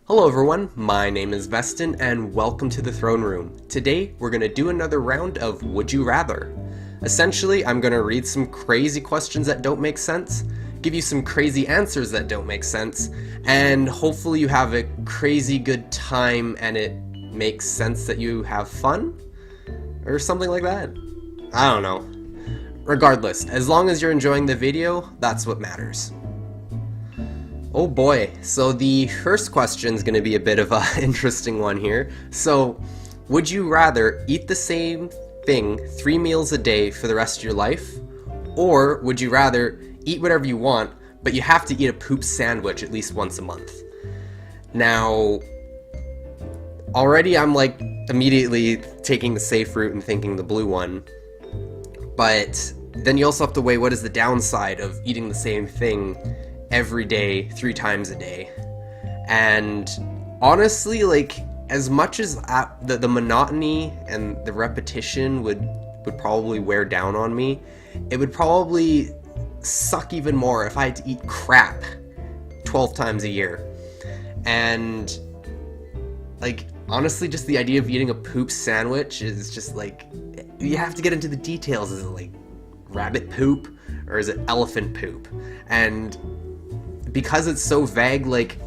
Hello everyone, my name is Veston and welcome to the Throne Room. Today we're going to do another round of Would You Rather. Essentially, I'm going to read some crazy questions that don't make sense, give you some crazy answers that don't make sense, and hopefully you have a crazy good time and it makes sense that you have fun? Or something like that? I don't know. Regardless, as long as you're enjoying the video, that's what matters. Oh boy, so the first question is going to be a bit of an interesting one here. So, would you rather eat the same thing 3 meals a day for the rest of your life? Or would you rather eat whatever you want, but you have to eat a poop sandwich at least once a month? Now, already I'm like immediately taking the safe route and thinking the blue one. But then you also have to weigh what is the downside of eating the same thing every day, 3 times a day. And honestly, like, as much as the monotony and the repetition would probably wear down on me, it would probably suck even more if I had to eat crap 12 times a year. And like, honestly, just the idea of eating a poop sandwich is just like, you have to get into the details. Is it like rabbit poop or is it elephant poop? And because it's so vague, like,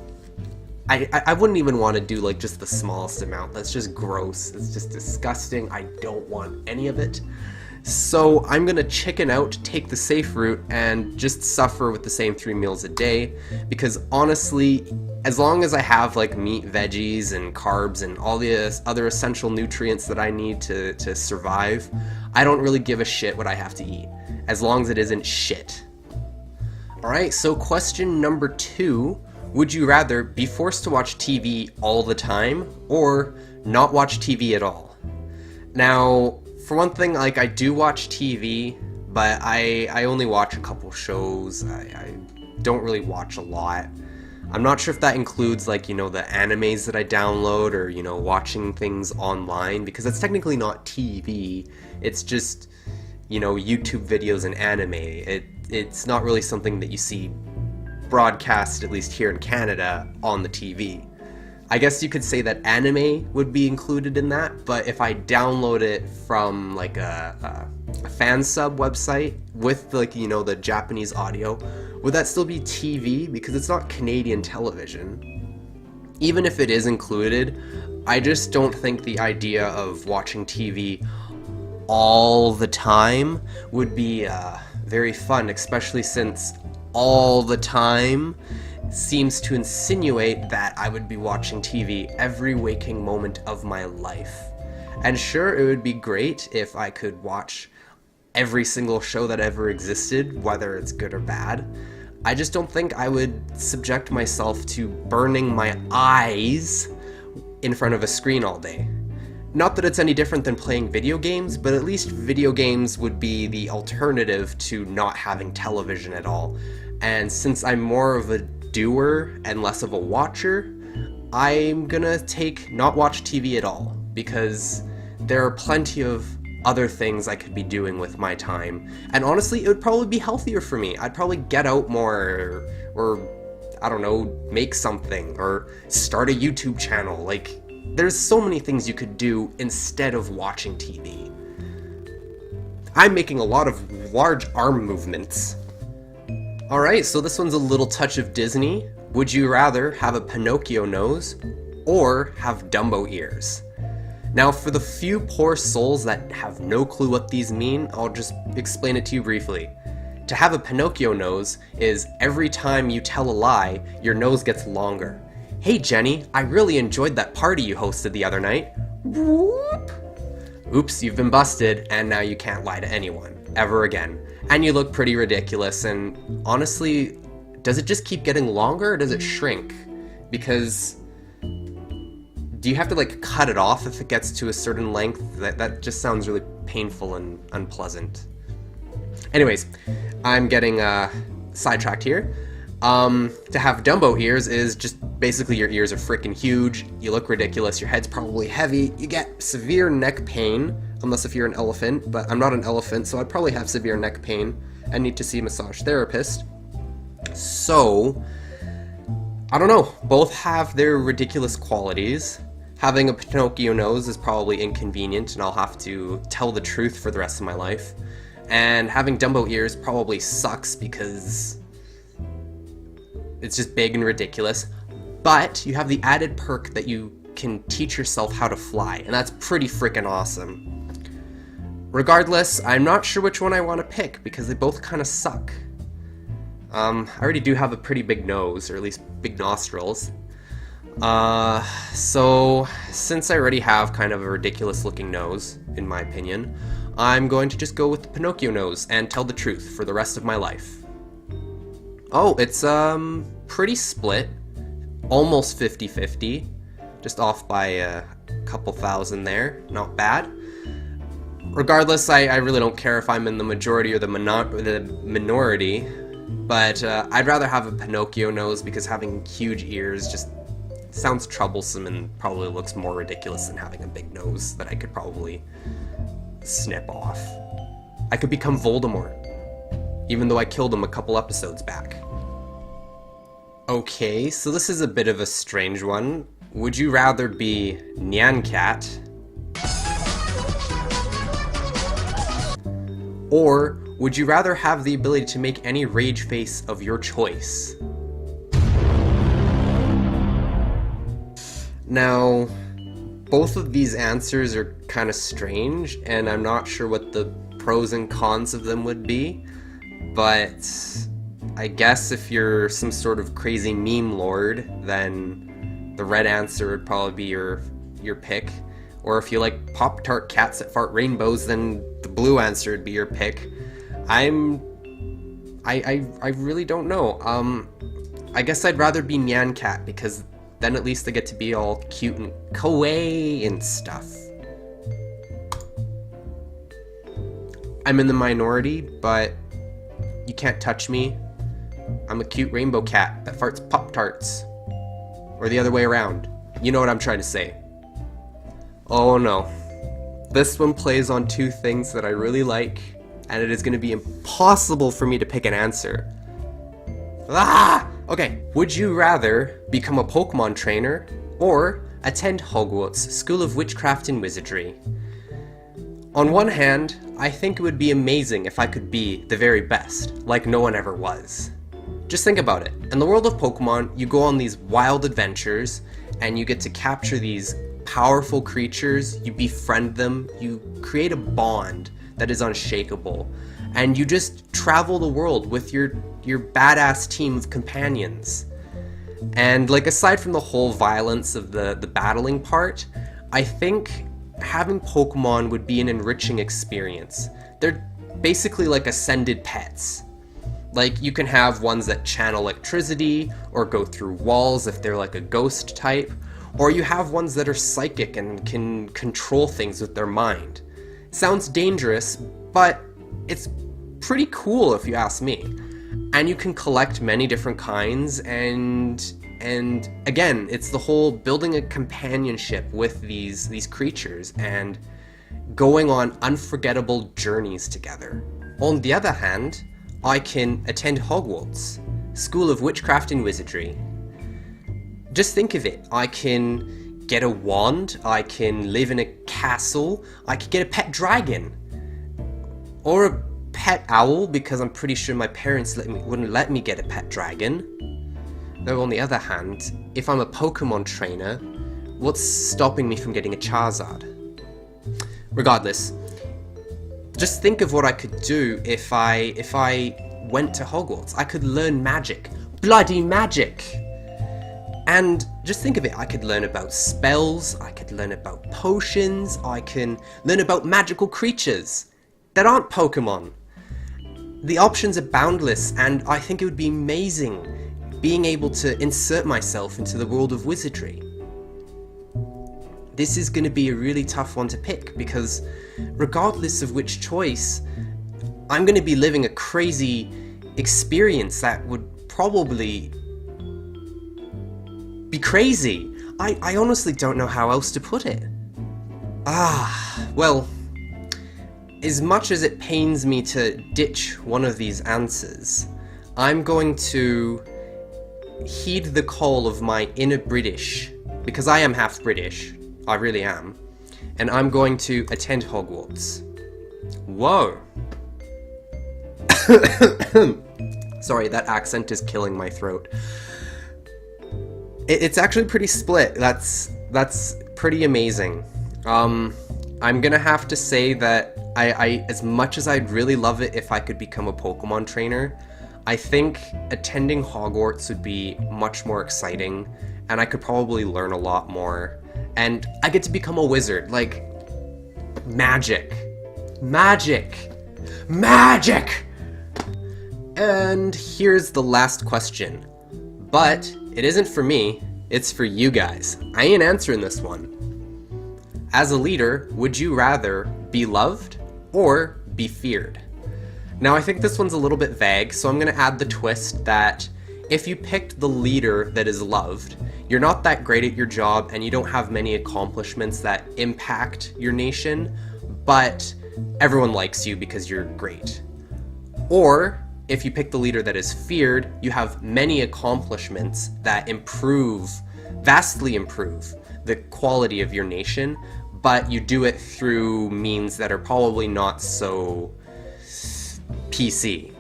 I wouldn't even want to do like just the smallest amount. That's just gross. It's just disgusting. I don't want any of it. So I'm gonna chicken out, take the safe route, and just suffer with the same 3 meals a day. Because honestly, as long as I have like meat, veggies, and carbs, and all the other essential nutrients that I need to survive, I don't really give a shit what I have to eat, as long as it isn't shit. Alright, so question number 2, would you rather be forced to watch TV all the time, or not watch TV at all? Now, for one thing, like, I do watch TV, but I only watch a couple shows. I don't really watch a lot. I'm not sure if that includes, like, you know, the animes that I download, or, you know, watching things online, because that's technically not TV. It's just, you know, YouTube videos and anime. It's not really something that you see broadcast, at least here in Canada, on the TV. I guess you could say that anime would be included in that, but if I download it from like a fan sub website with, like, you know, the Japanese audio, would that still be TV? Because it's not Canadian television. Even if it is included, I just don't think the idea of watching TV all the time would be very fun, especially since all the time seems to insinuate that I would be watching TV every waking moment of my life. And sure, it would be great if I could watch every single show that ever existed, whether it's good or bad. I just don't think I would subject myself to burning my eyes in front of a screen all day. Not that it's any different than playing video games, but at least video games would be the alternative to not having television at all. And since I'm more of a doer and less of a watcher, I'm gonna take not watch TV at all, because there are plenty of other things I could be doing with my time. And honestly, it would probably be healthier for me. I'd probably get out more, or I don't know, make something, or start a YouTube channel. Like, there's so many things you could do instead of watching TV. I'm making a lot of large arm movements. Alright, so this one's a little touch of Disney. Would you rather have a Pinocchio nose or have Dumbo ears? Now, for the few poor souls that have no clue what these mean, I'll just explain it to you briefly. To have a Pinocchio nose is every time you tell a lie, your nose gets longer. Hey Jenny, I really enjoyed that party you hosted the other night. Whoop! Oops, you've been busted, and now you can't lie to anyone, ever again. And you look pretty ridiculous, and honestly, does it just keep getting longer, or does it shrink? Because do you have to, like, cut it off if it gets to a certain length? That just sounds really painful and unpleasant. Anyways, I'm getting sidetracked here. To have Dumbo ears is just basically your ears are freaking huge, you look ridiculous, your head's probably heavy, you get severe neck pain, unless if you're an elephant, but I'm not an elephant, so I'd probably have severe neck pain and need to see a massage therapist. So, I don't know, both have their ridiculous qualities. Having a Pinocchio nose is probably inconvenient and I'll have to tell the truth for the rest of my life. And having Dumbo ears probably sucks because it's just big and ridiculous. But you have the added perk that you can teach yourself how to fly, and that's pretty freaking awesome. Regardless, I'm not sure which one I want to pick because they both kind of suck. I already do have a pretty big nose, or at least big nostrils. So since I already have kind of a ridiculous looking nose, in my opinion, I'm going to just go with the Pinocchio nose and tell the truth for the rest of my life. Oh, it's pretty split. Almost 50-50. Just off by a couple thousand there. Not bad. Regardless, I really don't care if I'm in the majority or the minority, but I'd rather have a Pinocchio nose because having huge ears just sounds troublesome and probably looks more ridiculous than having a big nose that I could probably snip off. I could become Voldemort, even though I killed him a couple episodes back. Okay, so this is a bit of a strange one. Would you rather be Nyan Cat or would you rather have the ability to make any rage face of your choice? Now, both of these answers are kind of strange, and I'm not sure what the pros and cons of them would be, but I guess if you're some sort of crazy meme lord, then the red answer would probably be your pick. Or if you like Pop-Tart cats that fart rainbows, then the blue answer would be your pick. I really don't know. I guess I'd rather be Nyan Cat because then at least I get to be all cute and kawaii and stuff. I'm in the minority, but you can't touch me. I'm a cute rainbow cat that farts Pop-Tarts. Or the other way around. You know what I'm trying to say. Oh no. This one plays on two things that I really like, and it is going to be impossible for me to pick an answer. Ah! Okay, would you rather become a Pokemon trainer or attend Hogwarts School of Witchcraft and Wizardry? On one hand, I think it would be amazing if I could be the very best, like no one ever was. Just think about it. In the world of Pokemon, you go on these wild adventures, and you get to capture these powerful creatures, you befriend them, you create a bond that is unshakable, and you just travel the world with your badass team of companions. And like, aside from the whole violence of the battling part, I think having Pokemon would be an enriching experience. They're basically like ascended pets. Like, you can have ones that channel electricity, or go through walls if they're like a ghost type, or you have ones that are psychic and can control things with their mind. Sounds dangerous, but it's pretty cool if you ask me. And you can collect many different kinds, and again, it's the whole building a companionship with these creatures and going on unforgettable journeys together. On the other hand, I can attend Hogwarts, School of Witchcraft and Wizardry. Just think of it, I can get a wand, I can live in a castle, I could get a pet dragon, or a pet owl, because I'm pretty sure my parents wouldn't let me get a pet dragon. Though on the other hand, if I'm a Pokemon trainer, what's stopping me from getting a Charizard? Regardless, just think of what I could do if I went to Hogwarts. I could learn magic. Bloody magic! And just think of it, I could learn about spells, I could learn about potions, I can learn about magical creatures that aren't Pokemon. The options are boundless, and I think it would be amazing being able to insert myself into the world of wizardry. This is going to be a really tough one to pick, because regardless of which choice, I'm going to be living a crazy experience that would probably be crazy. I honestly don't know how else to put it. Well, as much as it pains me to ditch one of these answers, I'm going to heed the call of my inner British, because I am half British, I really am, and I'm going to attend Hogwarts. Whoa. Sorry, that accent is killing my throat. It's actually pretty split. That's pretty amazing. I'm gonna have to say that I as much as I'd really love it if I could become a Pokemon trainer, I think attending Hogwarts would be much more exciting, and I could probably learn a lot more. And I get to become a wizard, like, magic. Magic! Magic! And here's the last question. But it isn't for me, it's for you guys. I ain't answering this one. As a leader, would you rather be loved or be feared? Now, I think this one's a little bit vague, so I'm going to add the twist that if you picked the leader that is loved, you're not that great at your job and you don't have many accomplishments that impact your nation, but everyone likes you because you're great. Or if you pick the leader that is feared, you have many accomplishments that vastly improve the quality of your nation, but you do it through means that are probably not so PC.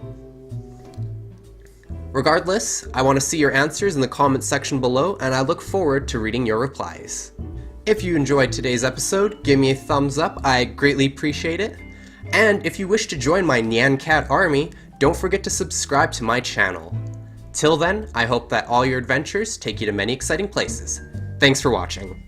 Regardless, I want to see your answers in the comments section below, and I look forward to reading your replies. If you enjoyed today's episode, give me a thumbs up, I greatly appreciate it. And if you wish to join my Nyan Cat army, don't forget to subscribe to my channel. Till then, I hope that all your adventures take you to many exciting places. Thanks for watching.